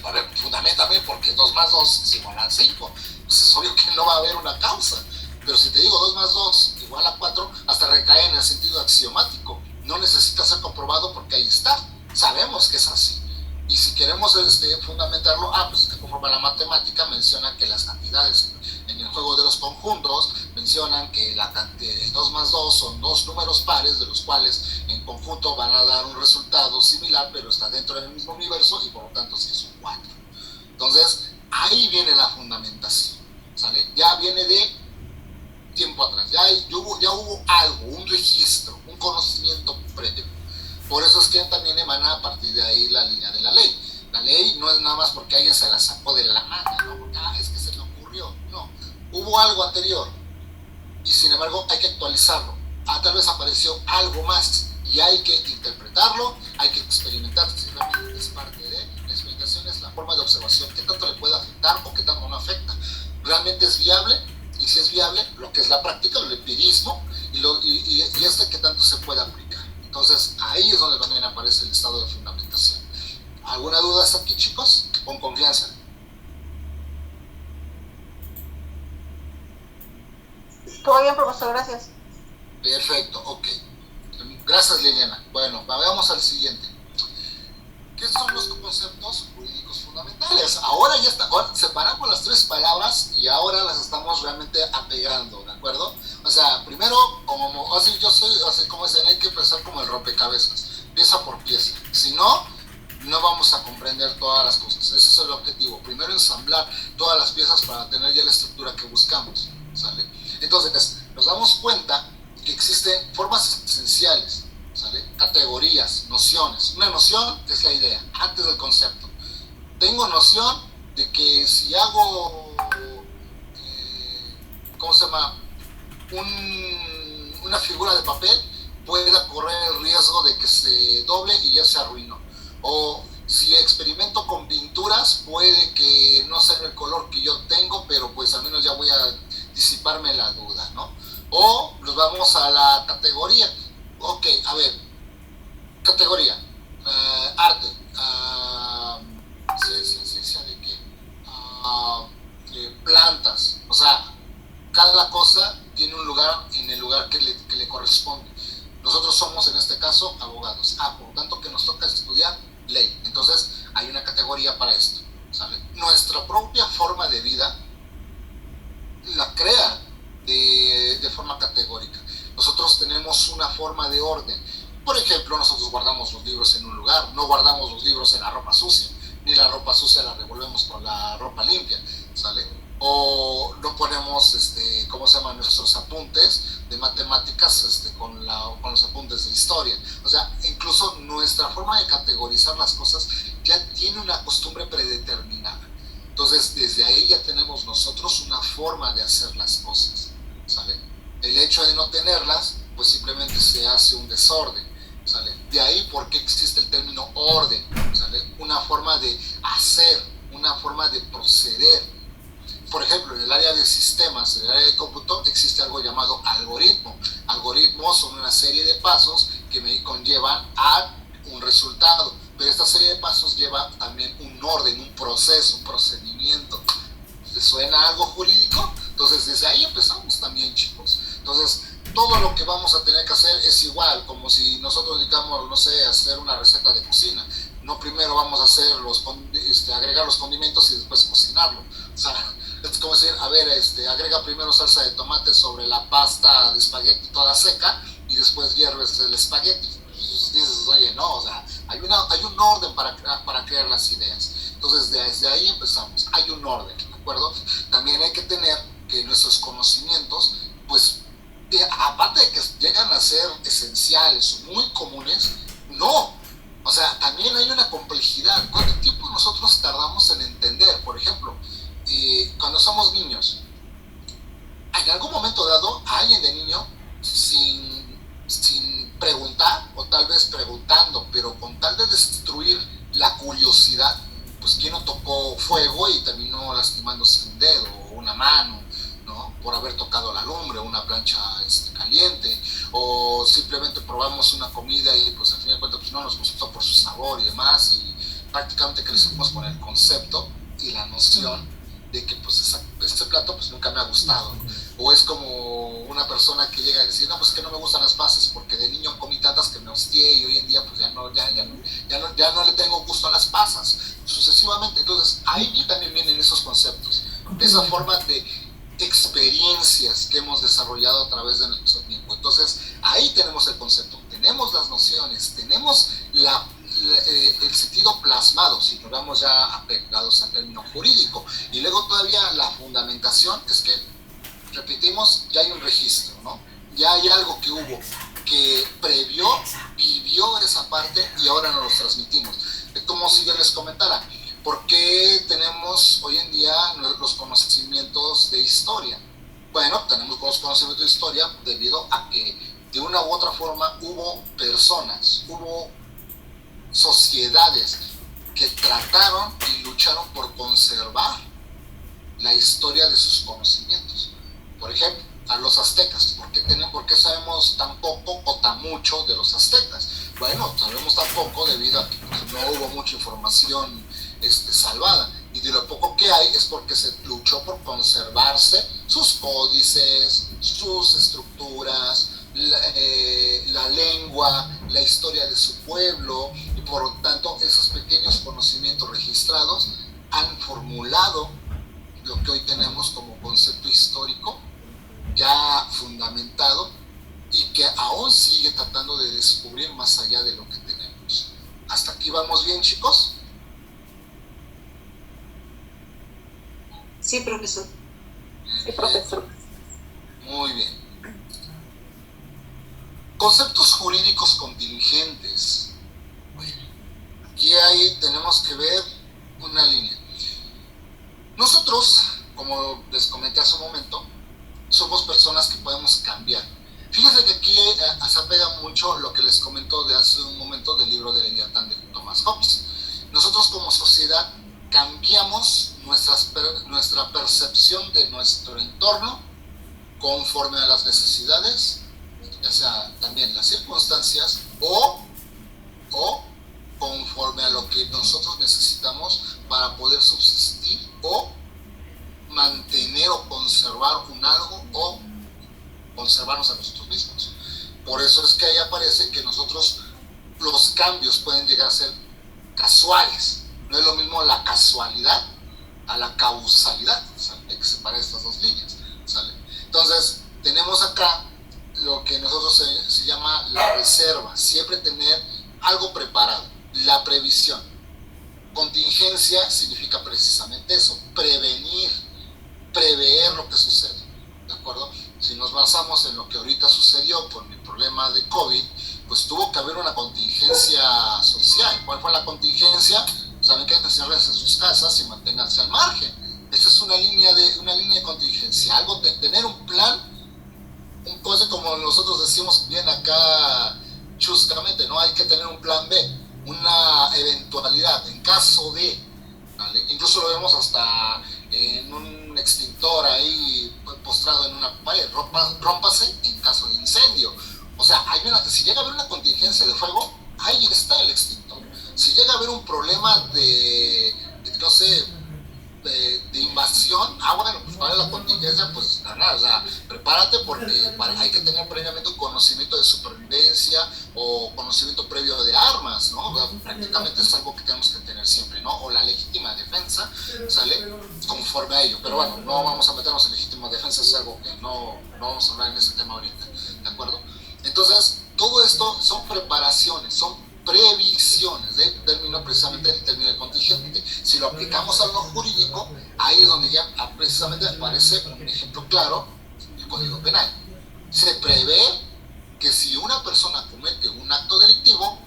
a ver, fundamentame porque 2 más 2 es igual a 5. Pues es obvio que no va a haber una causa. Pero si te digo 2 más 2 igual a 4, hasta recae en el sentido axiomático. No necesita ser comprobado porque ahí está. Sabemos que es así. Y si queremos fundamentarlo, pues es que conforme a la matemática menciona que las cantidades en el juego de los conjuntos mencionan que 2 más 2 son 2 números pares, de los cuales en conjunto van a dar un resultado similar, pero está dentro del mismo universo y por lo tanto sí es un 4. Entonces, ahí viene la fundamentación, ¿sale? Ya viene de tiempo atrás, ya hubo algo, un registro, un conocimiento previo. Por eso es que también emana a partir de ahí la línea de la ley. La ley no es nada más porque alguien se la sacó de la manga, ¿no? Porque es que se le ocurrió. No, hubo algo anterior y sin embargo hay que actualizarlo. Tal vez apareció algo más y hay que interpretarlo, hay que experimentar, si realmente es parte de la experimentación, es la forma de observación, qué tanto le puede afectar o qué tanto no afecta. ¿Realmente es viable? Y si es viable, lo que es la práctica, el empirismo, y qué tanto se puede aplicar. Entonces, ahí es donde también aparece el estado de fundamentación. ¿Alguna duda hasta aquí, chicos? Con confianza. Todo bien, profesor, gracias. Perfecto, ok. Gracias, Liliana. Bueno, vamos al siguiente. ¿Qué son los conceptos jurídicos fundamentales? Ahora ya está, ahora separamos las 3 palabras y ahora las estamos realmente apegando, ¿de acuerdo? O sea, primero, como dicen, hay que empezar como el rompecabezas, pieza por pieza. Si no, no vamos a comprender todas las cosas. Ese es el objetivo. Primero ensamblar todas las piezas para tener ya la estructura que buscamos, ¿sale? Entonces, nos damos cuenta que existen formas esenciales, ¿sale? Categorías, nociones. Una noción es la idea, antes del concepto. Tengo noción de que si hago, ¿cómo se llama? Una figura de papel, pueda correr el riesgo de que se doble y ya se arruinó. O si experimento con pinturas, puede que no sea el color que yo tengo, pero pues al menos ya voy a disiparme la duda, ¿no? O nos vamos a la categoría. Ok, a ver, categoría, arte, ciencia de qué, plantas, o sea, cada cosa tiene un lugar en el lugar que le corresponde. Nosotros somos en este caso abogados, por tanto que nos toca estudiar ley, entonces hay una categoría para esto, ¿sale? Nuestra propia forma de vida la crea de forma categórica. Nosotros tenemos una forma de orden. Por ejemplo, nosotros guardamos los libros en un lugar, no guardamos los libros en la ropa sucia, ni la ropa sucia la revolvemos con la ropa limpia, ¿sale? O no ponemos, ¿cómo se llaman? Nuestros apuntes de matemáticas con los apuntes de historia. O sea, incluso nuestra forma de categorizar las cosas ya tiene una costumbre predeterminada. Entonces, desde ahí ya tenemos nosotros una forma de hacer las cosas, ¿sale? El hecho de no tenerlas, pues simplemente se hace un desorden, ¿sale? De ahí por qué existe el término orden, ¿sale? Una forma de hacer, una forma de proceder. Por ejemplo, en el área de sistemas, en el área de cómputo, existe algo llamado algoritmo. Algoritmos son una serie de pasos que me conllevan a un resultado, pero esta serie de pasos lleva también un orden, un proceso, un procedimiento. ¿Te suena algo jurídico? Entonces, desde ahí empezamos también, chicos. Entonces, todo lo que vamos a tener que hacer es igual, como si nosotros digamos, no sé, hacer una receta de cocina. No primero vamos a hacer agregar los condimentos y después cocinarlo. O sea, es como decir, a ver, agrega primero salsa de tomate sobre la pasta de espagueti toda seca y después hierves el espagueti. Entonces dices, oye, no, o sea, hay un orden para crear las ideas. Entonces, desde ahí empezamos. Hay un orden, ¿de acuerdo? También hay que tener que nuestros conocimientos, pues, aparte de que llegan a ser esenciales o muy comunes, no. O sea, también hay una complejidad. ¿Cuánto tiempo nosotros tardamos en entender? Por ejemplo, cuando somos niños, en algún momento dado, a alguien de niño, sin preguntar, o tal vez preguntando, pero con tal de destruir la curiosidad, pues quien no tocó fuego y terminó lastimándose un dedo o una mano, ¿no? Por haber tocado la lumbre o una plancha caliente, o simplemente probamos una comida y pues al fin de cuentas pues, no nos gustó por su sabor y demás, y prácticamente crecimos con el concepto y la noción de que pues este plato pues nunca me ha gustado. O es como una persona que llega a decir, no, pues que no me gustan las pasas porque de niño comí tantas que me hostié y hoy en día pues ya no le tengo gusto a las pasas, sucesivamente. Entonces ahí también vienen esos conceptos, esa forma de experiencias que hemos desarrollado a través de nuestro tiempo. Entonces ahí tenemos el concepto, tenemos las nociones, tenemos el sentido plasmado, si nos vamos ya apegados al término jurídico, y luego todavía la fundamentación es que, repetimos, ya hay un registro, ¿no? Ya hay algo que hubo, que vivió esa parte y ahora nos lo transmitimos. Es como si yo les comentara, ¿por qué tenemos hoy en día los conocimientos de historia? Bueno, tenemos los conocimientos de historia debido a que de una u otra forma hubo personas, hubo sociedades que trataron y lucharon por conservar la historia de sus conocimientos. Por ejemplo, a los aztecas, ¿por qué sabemos tan poco o tan mucho de los aztecas? Bueno, sabemos tan poco debido a que no hubo mucha información salvada, y de lo poco que hay es porque se luchó por conservarse sus códices, sus estructuras, la lengua, la historia de su pueblo, y por lo tanto esos pequeños conocimientos registrados han formulado lo que hoy tenemos como concepto histórico ya fundamentado y que aún sigue tratando de descubrir más allá de lo que tenemos. ¿Hasta aquí vamos bien, chicos? Sí, profesor. Sí, profesor. Muy bien. jurídicos contingentes. Bueno, aquí tenemos que ver una línea. Nosotros, como les comenté hace un momento, somos personas que podemos cambiar. Fíjense que aquí se apega mucho lo que les comento de hace un momento del libro de Leviatán de Thomas Hobbes. Nosotros como sociedad cambiamos nuestra percepción de nuestro entorno conforme a las necesidades, ya sea también las circunstancias o conforme a lo que nosotros necesitamos para poder subsistir o mantener o conservar un algo o conservarnos a nosotros mismos. Por eso es que ahí aparece que nosotros los cambios pueden llegar a ser casuales. No es lo mismo la casualidad a la causalidad, ¿sale? Hay que separar estas dos líneas, ¿sale? Entonces tenemos acá lo que nosotros se llama la reserva, siempre tener algo preparado, la previsión. Contingencia significa precisamente eso, prevenir, prever lo que sucede, ¿de acuerdo? Si nos basamos en lo que ahorita sucedió por el problema de COVID, pues tuvo que haber una contingencia social. ¿Cuál fue la contingencia? Saben que hay que encerrarse en sus casas y manténganse al margen. Esa es una línea de contingencia, algo de tener un plan, un cosa como nosotros decimos bien acá chuscamente, ¿no? Hay que tener un plan B, una eventualidad en caso de, ¿vale? Incluso lo vemos hasta en un extintor ahí postrado en una pared, rómpase en caso de incendio. O sea, si llega a haber una contingencia de fuego, ahí está el extintor. Si llega a haber un problema de invasión, bueno, pues para la contingencia, pues nada, o sea, prepárate porque hay que tener previamente un conocimiento de supervivencia o conocimiento previo de armas, ¿no? O sea, prácticamente es algo que tenemos que tener siempre, ¿no? O la legítima defensa, ¿sale? Conforme a ello. Pero bueno, no vamos a meternos en legítima defensa, es algo que no vamos a hablar en ese tema ahorita, ¿de acuerdo? Entonces, todo esto son preparaciones, son previsiones, termino precisamente el término de contingente. Si lo aplicamos a lo jurídico, ahí es donde ya precisamente aparece un ejemplo claro, el Código Penal. Se prevé que si una persona comete un acto delictivo,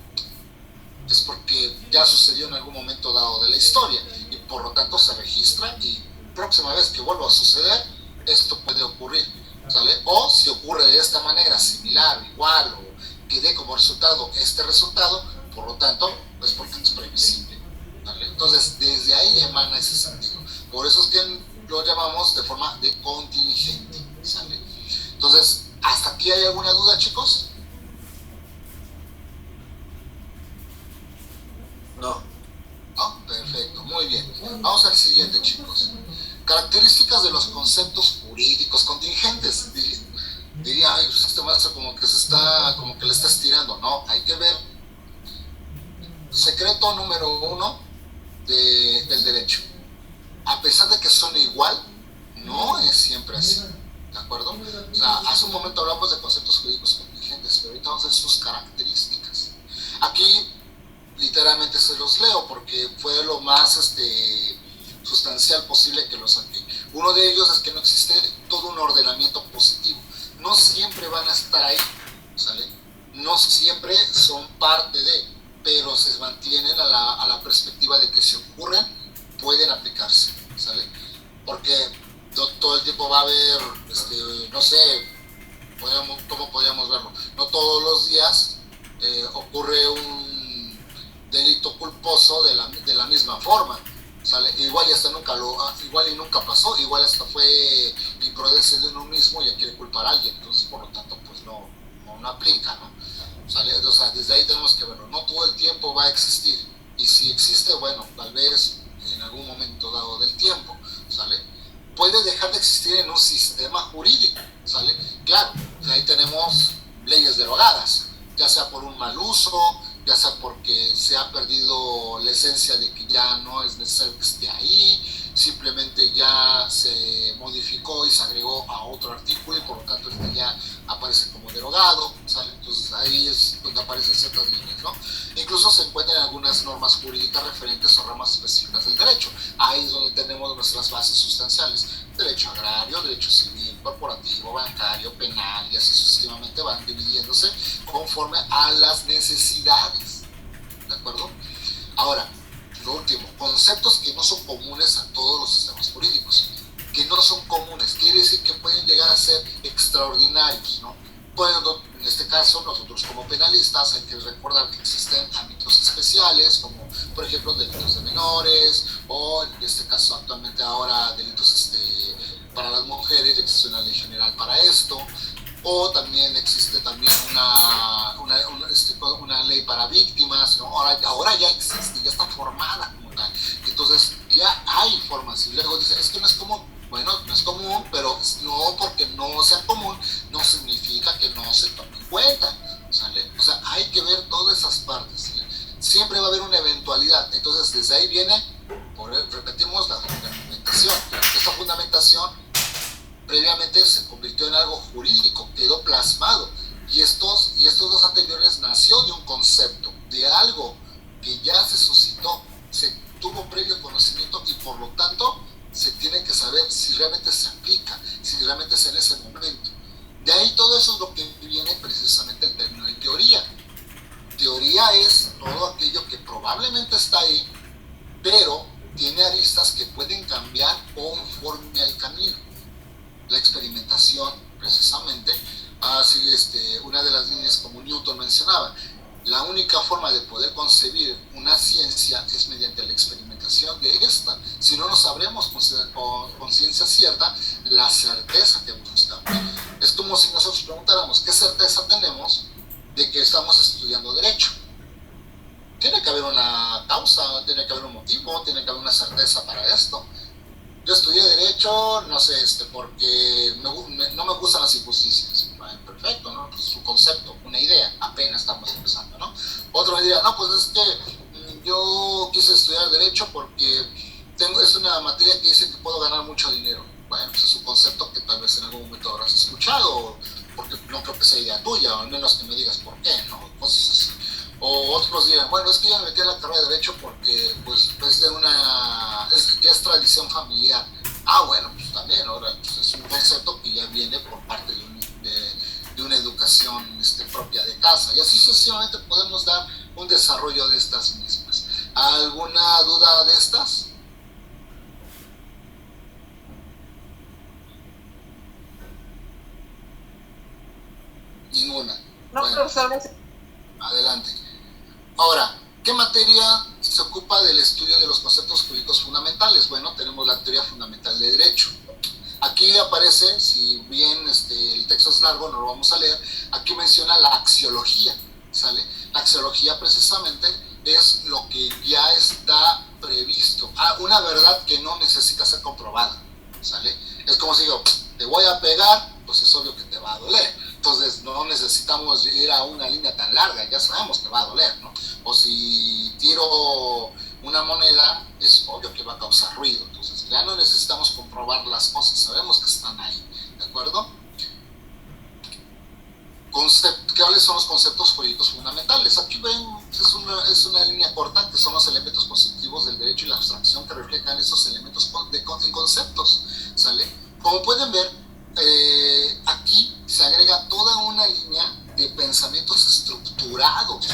es porque ya sucedió en algún momento dado de la historia, y por lo tanto se registra, y próxima vez que vuelva a suceder, esto puede ocurrir, ¿sale? O si ocurre de esta manera, similar, igual, o que dé como resultado este resultado, por lo tanto, es porque es previsible, ¿vale? Entonces, desde ahí emana ese sentido. Por eso es que lo llamamos de forma de contingente, ¿sale? Entonces, ¿hasta aquí hay alguna duda, chicos? No. ¿No? Perfecto, muy bien. Vamos al siguiente, chicos. Características de los conceptos jurídicos contingentes. Diría, ay, pues este maestro como que le está estirando. No, hay que ver. Secreto número 1 del derecho. A pesar de que son igual, no es siempre así, ¿de acuerdo? O sea, hace un momento hablamos de conceptos jurídicos contingentes, pero ahorita vamos a ver sus características. Aquí literalmente se los leo porque fue lo más sustancial posible que lo saqué. Uno de ellos es que no existe todo un ordenamiento positivo. No siempre van a estar ahí, ¿sale? No siempre son parte de, pero se mantienen a la perspectiva de que si ocurren, pueden aplicarse, ¿sale? Porque todo el tiempo va a haber, no sé, ¿cómo podríamos verlo? No todos los días ocurre un delito culposo de la misma forma, ¿sale? Igual y nunca pasó, igual hasta fue imprudencia de uno mismo y ya quiere culpar a alguien, entonces por lo tanto pues no aplica, ¿no? ¿Sale? O sea, desde ahí tenemos que verlo, no todo el tiempo va a existir, y si existe, bueno, tal vez en algún momento dado del tiempo, ¿sale? Puede dejar de existir en un sistema jurídico, ¿sale? Claro, ahí tenemos leyes derogadas, ya sea por un mal uso, ya sea porque se ha perdido la esencia de que ya no es necesario que esté ahí, simplemente ya se modificó y se agregó a otro artículo y por lo tanto ya aparece como derogado, ¿sale? Entonces ahí es donde aparecen ciertas líneas, ¿no? Incluso se encuentran algunas normas jurídicas referentes a ramas específicas del derecho. Ahí es donde tenemos nuestras bases sustanciales: derecho agrario, derecho civil, corporativo, bancario, penal, y así sucesivamente van dividiéndose conforme a las necesidades, ¿de acuerdo? Ahora, lo último, conceptos que no son comunes a todos los sistemas jurídicos, que no son comunes, quiere decir que pueden llegar a ser extraordinarios, ¿no? Bueno, en este caso, nosotros como penalistas hay que recordar que existen ámbitos especiales, como por ejemplo delitos de menores, o en este caso actualmente ahora delitos para las mujeres, existe una ley general para esto, o también existe también una ley para víctimas, ¿no? Ahora ya existe, ya está formada como tal, entonces ya hay formas, y luego dice, es que no es común. Bueno, no es común, pero no porque no sea común, no significa que no se tome en cuenta, ¿sale? O sea, hay que ver todas esas partes, ¿sale? Siempre va a haber una eventualidad, entonces desde ahí viene, repetimos, la fundamentación. Esta fundamentación previamente se convirtió en algo jurídico, quedó plasmado, y estos dos anteriores nació de un concepto, de algo que ya se suscitó, se tuvo previo conocimiento y por lo tanto se tiene que saber si realmente se aplica, si realmente es en ese momento. De ahí todo eso es lo que viene precisamente el término de teoría. Teoría es todo aquello que probablemente está ahí, pero tiene aristas que pueden cambiar conforme al camino. La experimentación, precisamente, una de las líneas como Newton mencionaba, la única forma de poder concebir una ciencia es mediante la experimentación de esta. Si no, no sabremos con ciencia cierta la certeza que buscamos. Es como si nosotros preguntáramos, ¿qué certeza tenemos de que estamos estudiando derecho? Tiene que haber una causa, tiene que haber un motivo, tiene que haber una certeza para esto. Yo estudié derecho, no sé, porque no me gustan las injusticias. Bueno, perfecto, ¿no? Pues su concepto, una idea, apenas estamos empezando, ¿no? Otro me diría, no, pues es que yo quise estudiar derecho porque es una materia que dice que puedo ganar mucho dinero. Bueno, pues es un concepto que tal vez en algún momento habrás escuchado, porque no creo que sea idea tuya, o al menos que me digas por qué, ¿no? Cosas así. O otros dirán, bueno, es que yo me metí a la carrera de derecho porque pues ya es tradición familiar. Ah, bueno, pues también, ahora pues es un concepto que ya viene por parte de una educación propia de casa. Y así sucesivamente podemos dar un desarrollo de estas mismas. ¿Alguna duda de estas? Ninguna. No, bueno, profesor. adelante. Ahora, ¿qué materia se ocupa del estudio de los conceptos jurídicos fundamentales? Bueno, tenemos la teoría fundamental de derecho. Aquí aparece, si bien el texto es largo, no lo vamos a leer, aquí menciona la axiología, ¿sale? La axiología precisamente es lo que ya está previsto. Una verdad que no necesita ser comprobada, ¿sale? Es como si digo, te voy a pegar, pues es obvio que te va a doler. Entonces no necesitamos ir a una línea tan larga, ya sabemos que va a doler, ¿no? O si tiro una moneda, es obvio que va a causar ruido. Entonces ya no necesitamos comprobar las cosas, sabemos que están ahí, ¿de acuerdo? ¿Cuáles son los conceptos jurídicos fundamentales? Aquí ven, es una línea corta, que son los elementos constitutivos del derecho y la abstracción que reflejan esos elementos en conceptos, ¿sale? Como pueden ver, aquí se agrega toda una línea de pensamientos estructurados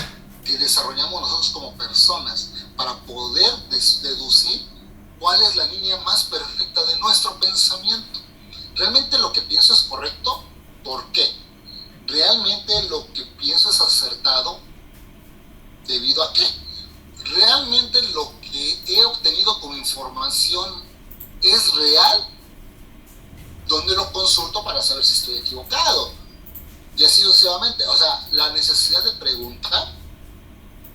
que desarrollamos nosotros como personas para poder deducir cuál es la línea más perfecta de nuestro pensamiento. ¿Realmente lo que pienso es correcto? ¿Por qué? ¿Realmente lo que pienso es acertado? ¿Debido a qué? ¿Realmente lo que he obtenido como información es real? ¿Dónde lo consulto para saber si estoy equivocado? Y así sucesivamente. O sea, la necesidad de preguntar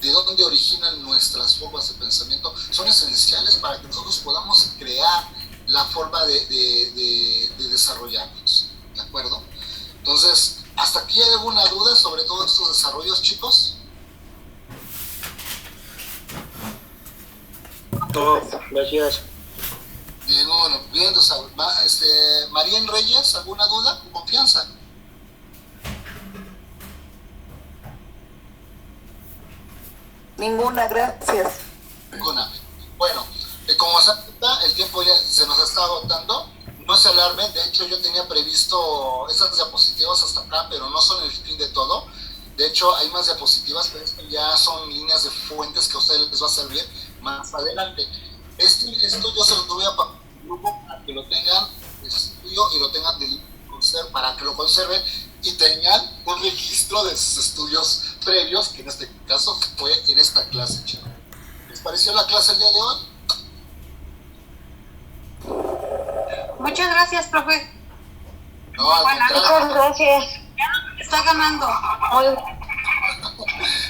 de dónde originan nuestras formas de pensamiento son esenciales para que nosotros podamos crear la forma de desarrollarnos. ¿De acuerdo? Entonces, ¿hasta aquí hay alguna duda sobre todos estos desarrollos, chicos? Todo, gracias. Bien, bueno, bien, entonces, Marín Reyes, ¿alguna duda? ¿Confianza? Ninguna, gracias. Ninguna. Bueno, como se apunta, el tiempo ya se nos está agotando. No se alarmen, de hecho yo tenía previsto esas diapositivas hasta acá, pero no son el fin de todo. De hecho, hay más diapositivas, pero esto ya son líneas de fuentes que a ustedes les va a servir más adelante. Esto yo se lo voy a pasar al grupo para que lo tengan de estudio y lo tengan para que lo conserven y tengan un registro de sus estudios previos, que en este caso fue en esta clase, chicos. ¿Les pareció la clase el día de hoy? Muchas gracias, profe. No, al contrario. Muchas gracias. Está ganando.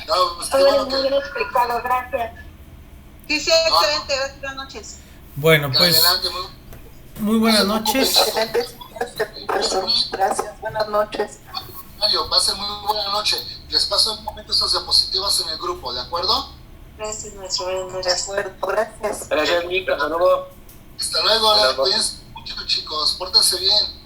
No, pues qué Muy, bueno muy bien explicado, gracias. Sí, sí, excelente. Buenas noches. Bueno, pues adelante, muy buenas noches. Excelente, profesor. Gracias, buenas noches. Va a ser muy buena noche. Les paso un momento esas diapositivas en el grupo, ¿de acuerdo? Gracias, maestro. Buenas De noches. acuerdo, gracias. Gracias, Nick. Hasta luego. Hasta luego, cuídense mucho, chicos, pórtense bien.